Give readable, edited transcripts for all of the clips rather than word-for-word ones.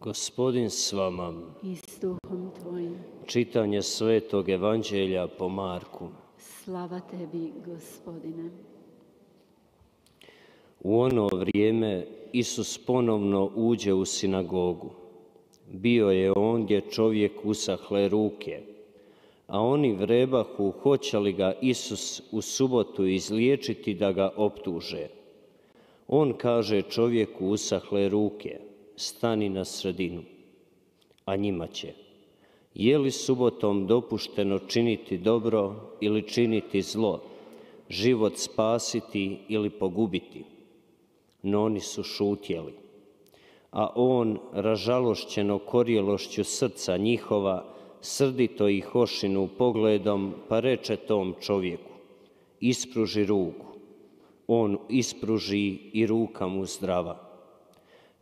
Gospodin s vama. I s duhom tvojim. Čitanje Svetog Evanđelja po Marku. Slava tebi, Gospodine. U ono vrijeme Isus ponovno uđe u sinagogu. Bio je ondje čovjek usahle ruke, a oni vrebahu hoće li ga Isus u subotu izliječiti da ga optuže. On kaže čovjeku usahle ruke: stani na sredinu, a njima će: je li subotom dopušteno činiti dobro ili činiti zlo, život spasiti ili pogubiti? No oni su šutjeli. A on, ražalošćeno korjelošću srca njihova, srdito ih ošinu pogledom, pa reče tom čovjeku: ispruži ruku. On ispruži i ruka mu zdrava.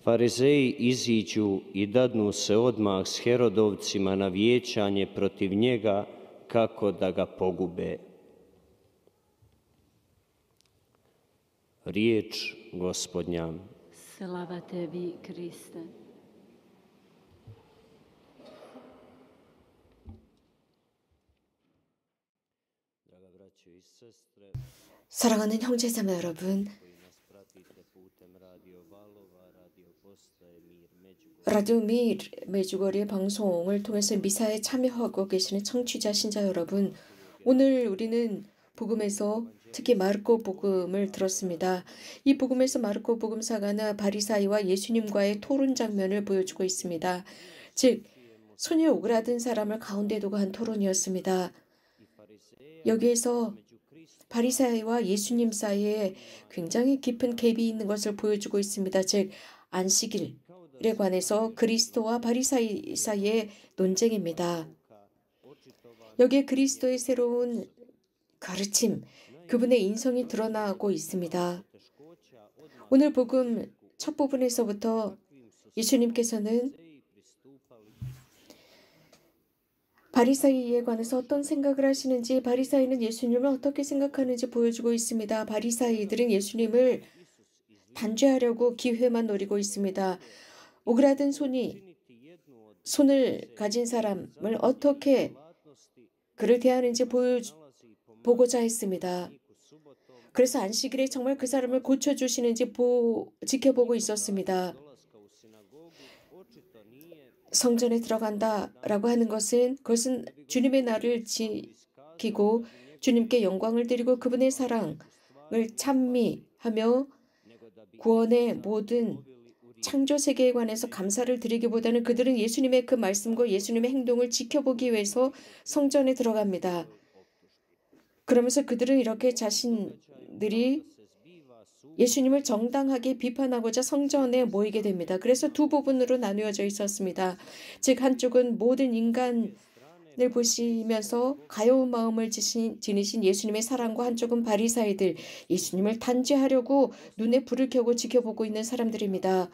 Farizeji iziđu i dadnu se odmah s Herodovcima na vijećanje protiv njega, kako da ga pogube. Riječ Gospodnja. Slava tebi, Kriste. 사랑하는 형제자매 여러분, 라디오 미 메주거리 방송을 통해서 미사에 참여하고 계시는 청취자 신자 여러분, 오늘 우리는 복음에서 특히 마르코 복음을 들었습니다. 이 복음에서 마르코 복음사가는 바리사이와 예수님과의 토론 장면을 보여주고 있습니다. 즉, 손이 오그라든 사람을 가운데 두고 한 토론이었습니다. 여기에서 바리사이와 예수님 사이에 굉장히 깊은 갭이 있는 것을 보여주고 있습니다. 즉, 안식일에 관해서 그리스도와 바리사이 사이의 논쟁입니다. 여기에 그리스도의 새로운 가르침, 그분의 인성이 드러나고 있습니다. 오늘 복음 첫 부분에서부터 예수님께서는 바리사이에 관해서 어떤 생각을 하시는지, 바리사이는 예수님을 어떻게 생각하는지 보여주고 있습니다. 바리사이들은 예수님을 단죄하려고 기회만 노리고 있습니다. 오그라든 손을 가진 사람을 어떻게 그를 대하는지 보고자 했습니다. 그래서 안식일에 정말 그 사람을 고쳐주시는지 지켜보고 있었습니다. 성전에 들어간다라고 하는 그것은 주님의 날을 지키고 주님께 영광을 드리고 그분의 사랑을 찬미하며 구원의 모든 창조 세계에 관해서 감사를 드리기보다는 그들은 예수님의 그 말씀과 예수님의 행동을 지켜보기 위해서 성전에 들어갑니다. 그러면서 그들은 이렇게 자신들이 예수님을 정당하게 비판하고자 성전에 모이게 됩니다. 그래서 두 부분으로 나누어져 있었습니다. 즉, 한쪽은 모든 인간을 보시면서 가여운 마음을 지니신 예수님의 사랑과, 한쪽은 바리사이들, 예수님을 단죄하려고 눈에 불을 켜고 지켜보고 있는 사람들입니다.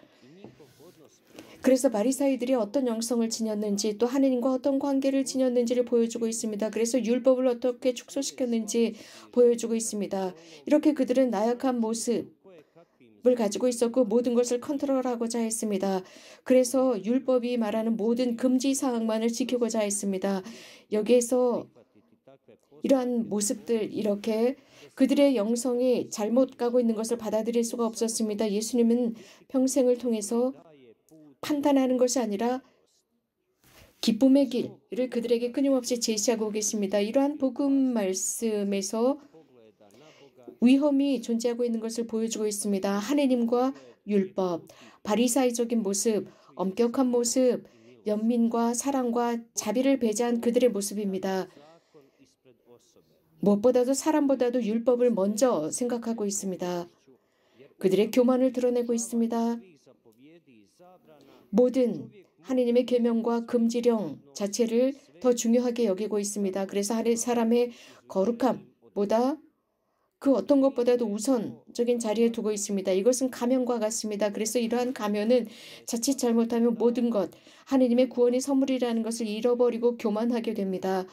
그래서 바리사이들이 어떤 영성을 지녔는지, 또 하느님과 어떤 관계를 지녔는지를 보여주고 있습니다. 그래서 율법을 어떻게 축소시켰는지 보여주고 있습니다. 이렇게 그들은 나약한 모습을 가지고 있었고 모든 것을 컨트롤하고자 했습니다. 그래서 율법이 말하는 모든 금지 사항만을 지키고자 했습니다. 여기에서 이러한 모습들, 이렇게 그들의 영성이 잘못 가고 있는 것을 받아들일 수가 없었습니다. 예수님은 평생을 통해서 판단하는 것이 아니라 기쁨의 길을 그들에게 끊임없이 제시하고 계십니다. 이러한 복음 말씀에서 위험이 존재하고 있는 것을 보여주고 있습니다. 하느님과 율법, 바리사이적인 모습, 엄격한 모습, 연민과 사랑과 자비를 배제한 그들의 모습입니다. 무엇보다도 사람보다도 율법을 먼저 생각하고 있습니다. 그들의 교만을 드러내고 있습니다. 모든 하느님의 계명과 금지령 자체를 더 중요하게 여기고 있습니다. 그래서 사람의 거룩함보다 그 어떤 것보다도 우선적인 자리에 두고 있습니다. 이것은 가면과 같습니다. 그래서 이러한 가면은 자칫 잘못하면 모든 것, 하느님의 구원의 선물이라는 것을 잃어버리고 교만하게 됩니다.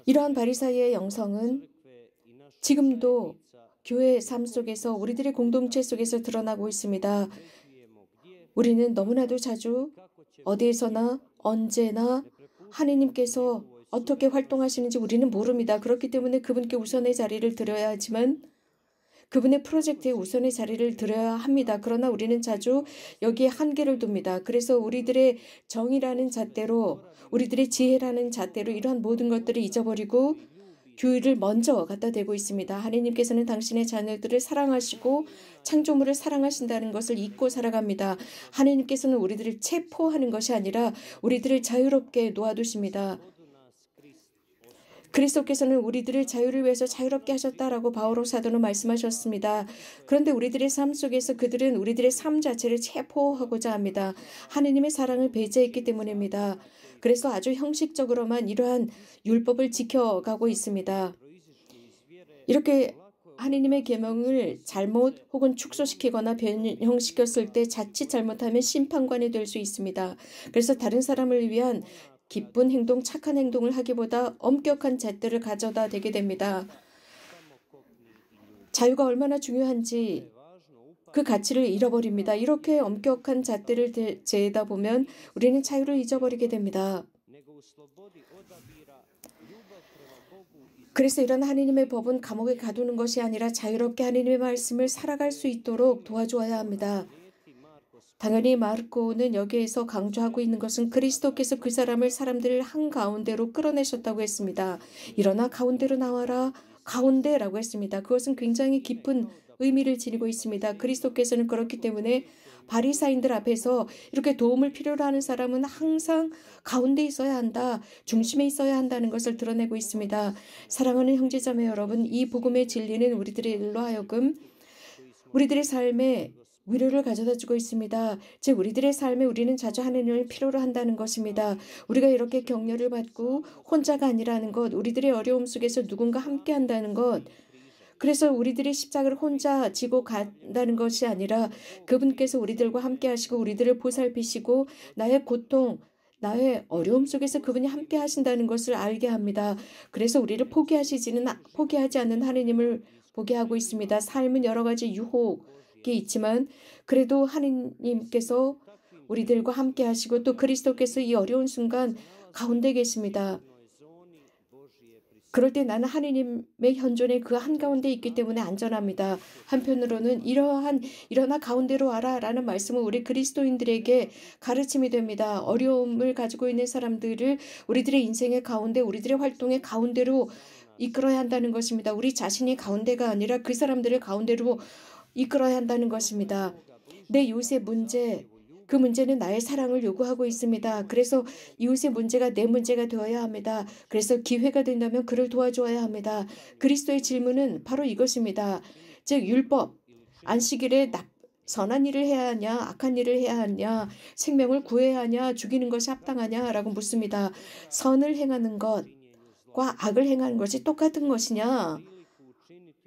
이러한 바리사이의 영성은 지금도 교회의 삶 속에서, 우리들의 공동체 속에서 드러나고 있습니다. 우리는 너무나도 자주 어디에서나 언제나 하느님께서 어떻게 활동하시는지 우리는 모릅니다. 그렇기 때문에 그분께 우선의 자리를 드려야 하지만 그분의 프로젝트에 우선의 자리를 드려야 합니다. 그러나 우리는 자주 여기에 한계를 둡니다. 그래서 우리들의 정의라는 잣대로, 우리들의 지혜라는 잣대로 이러한 모든 것들을 잊어버리고 교회를 먼저 갖다 대고 있습니다. 하나님께서는 당신의 자녀들을 사랑하시고 창조물을 사랑하신다는 것을 잊고 살아갑니다. 하나님께서는 우리들을 체포하는 것이 아니라 우리들을 자유롭게 놓아두십니다. 그리스도께서는 우리들을 자유를 위해서 자유롭게 하셨다라고 바오로 사도는 말씀하셨습니다. 그런데 우리들의 삶 속에서 그들은 우리들의 삶 자체를 체포하고자 합니다. 하느님의 사랑을 배제했기 때문입니다. 그래서 아주 형식적으로만 이러한 율법을 지켜가고 있습니다. 이렇게 하느님의 계명을 잘못 혹은 축소시키거나 변형시켰을 때 자칫 잘못하면 심판관이 될 수 있습니다. 그래서 다른 사람을 위한 기쁜 행동, 착한 행동을 하기보다 엄격한 잣대를 가져다 대게 됩니다. 자유가 얼마나 중요한지 그 가치를 잃어버립니다. 이렇게 엄격한 잣대를 재다 보면 우리는 자유를 잊어버리게 됩니다. 그래서 이런 하느님의 법은 감옥에 가두는 것이 아니라 자유롭게 하느님의 말씀을 살아갈 수 있도록 도와주어야 합니다. 당연히 마르코는 여기에서 강조하고 있는 것은 그리스도께서 그 사람들을 한가운데로 끌어내셨다고 했습니다. 일어나 가운데로 나와라. 가운데라고 했습니다. 그것은 굉장히 깊은 의미를 지니고 있습니다. 그리스도께서는 그렇기 때문에 바리사인들 앞에서 이렇게 도움을 필요로 하는 사람은 항상 가운데 있어야 한다. 중심에 있어야 한다는 것을 드러내고 있습니다. 사랑하는 형제자매 여러분, 이 복음의 진리는 우리들의 일로 하여금 우리들의 삶에 위로를 가져다 주고 있습니다. 즉 우리들의 삶에 우리는 자주 하느님을 필요로 한다는 것입니다. 우리가 이렇게 격려를 받고 혼자가 아니라는 것, 우리들의 어려움 속에서 누군가 함께 한다는 것, 그래서 우리들이 십자가를 혼자 지고 간다는 것이 아니라 그분께서 우리들과 함께 하시고 우리들을 보살피시고 나의 고통, 나의 어려움 속에서 그분이 함께 하신다는 것을 알게 합니다. 그래서 우리를 포기하지 않는 하느님을 보게 하고 있습니다. 삶은 여러 가지 유혹이 있지만 그래도 하느님께서 우리들과 함께 하시고 또 그리스도께서 이 어려운 순간 가운데 계십니다. 그럴 때 나는 하느님의 현존의 그 한가운데 있기 때문에 안전합니다. 한편으로는 일어나 가운데로 와라 라는 말씀은 우리 그리스도인들에게 가르침이 됩니다. 어려움을 가지고 있는 사람들을 우리들의 인생의 가운데, 우리들의 활동의 가운데로 이끌어야 한다는 것입니다. 우리 자신이 가운데가 아니라 그 사람들을 가운데로 이끌어야 한다는 것입니다. 내 이웃의 문제, 그 문제는 나의 사랑을 요구하고 있습니다. 그래서 이웃의 문제가 내 문제가 되어야 합니다. 그래서 기회가 된다면 그를 도와줘야 합니다. 그리스도의 질문은 바로 이것입니다. 즉 율법, 안식일에 선한 일을 해야 하냐, 악한 일을 해야 하냐, 생명을 구해야 하냐, 죽이는 것이 합당하냐라고 묻습니다. 선을 행하는 것과 악을 행하는 것이 똑같은 것이냐?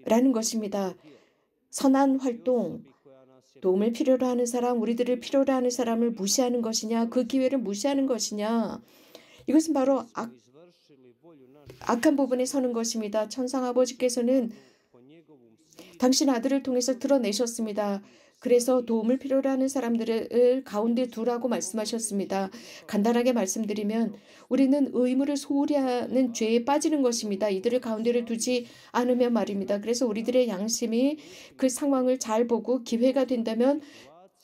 라는 것입니다. 선한 활동, 도움을 필요로 하는 사람, 우리들을 필요로 하는 사람을 무시하는 것이냐, 그 기회를 무시하는 것이냐. 이것은 바로 악한 부분에 서는 것입니다. 천상 아버지께서는 당신 아들을 통해서 드러내셨습니다. 그래서 도움을 필요로 하는 사람들을 가운데 두라고 말씀하셨습니다. 간단하게 말씀드리면 우리는 의무를 소홀히 하는 죄에 빠지는 것입니다. 이들을 가운데를 두지 않으면 말입니다. 그래서 우리들의 양심이 그 상황을 잘 보고 기회가 된다면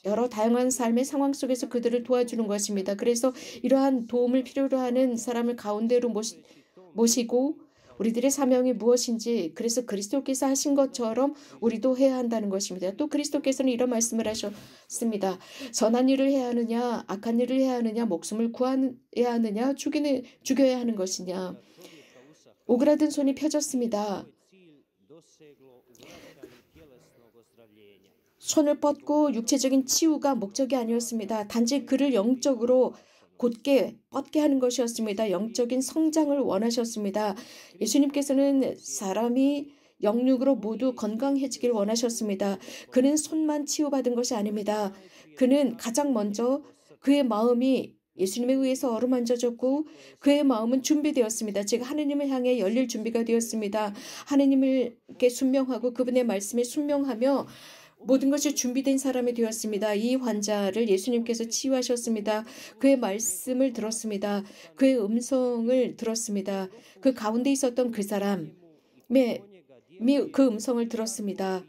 여러 다양한 삶의 상황 속에서 그들을 도와주는 것입니다. 그래서 이러한 도움을 필요로 하는 사람을 가운데로 모시고 우리들의 사명이 무엇인지, 그래서 그리스도께서 하신 것처럼 우리도 해야 한다는 것입니다. 또 그리스도께서는 이런 말씀을 하셨습니다. 선한 일을 해야 하느냐, 악한 일을 해야 하느냐, 목숨을 구해야 하느냐, 죽여야 하는 것이냐. 오그라든 손이 펴졌습니다. 손을 뻗고 육체적인 치유가 목적이 아니었습니다. 단지 그를 영적으로 곧게 뻗게 하는 것이었습니다. 영적인 성장을 원하셨습니다. 예수님께서는 사람이 영육으로 모두 건강해지길 원하셨습니다. 그는 손만 치유받은 것이 아닙니다. 그는 가장 먼저 그의 마음이 예수님에 의해서 어루만져졌고 그의 마음은 준비되었습니다. 즉 하느님을 향해 열릴 준비가 되었습니다. 하느님께 순명하고 그분의 말씀에 순명하며 모든 것이 준비된 사람이 되었습니다. 이 환자를 예수님께서 치유하셨습니다. 그의 말씀을 들었습니다. 그의 음성을 들었습니다. 그 가운데 있었던 그 사람의 그 음성을 들었습니다.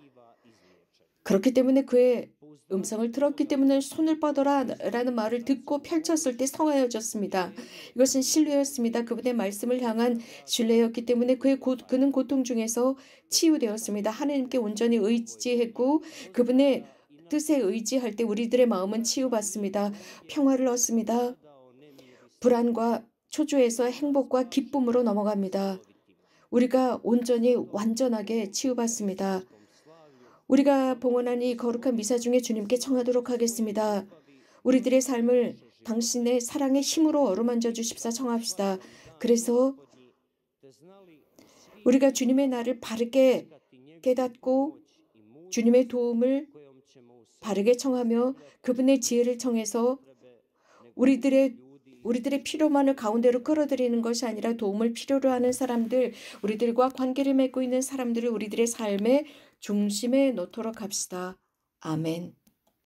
그렇기 때문에 그의 음성을 들었기 때문에 손을 뻗어라 라는 말을 듣고 펼쳤을 때 성하여졌습니다. 이것은 신뢰였습니다. 그분의 말씀을 향한 신뢰였기 때문에 그는 고통 중에서 치유되었습니다. 하나님께 온전히 의지했고 그분의 뜻에 의지할 때 우리들의 마음은 치유받습니다. 평화를 얻습니다. 불안과 초조에서 행복과 기쁨으로 넘어갑니다. 우리가 온전히 완전하게 치유받습니다. 우리가 봉헌한 이 거룩한 미사 중에 주님께 청하도록 하겠습니다. 우리들의 삶을 당신의 사랑의 힘으로 어루만져 주십사 청합시다. 그래서 우리가 주님의 날을 바르게 깨닫고 주님의 도움을 바르게 청하며 그분의 지혜를 청해서 우리들의 필요만을 가운데로 끌어들이는 것이 아니라 도움을 필요로 하는 사람들, 우리들과 관계를 맺고 있는 사람들을 우리들의 삶의 중심에 놓도록 합시다. 아멘.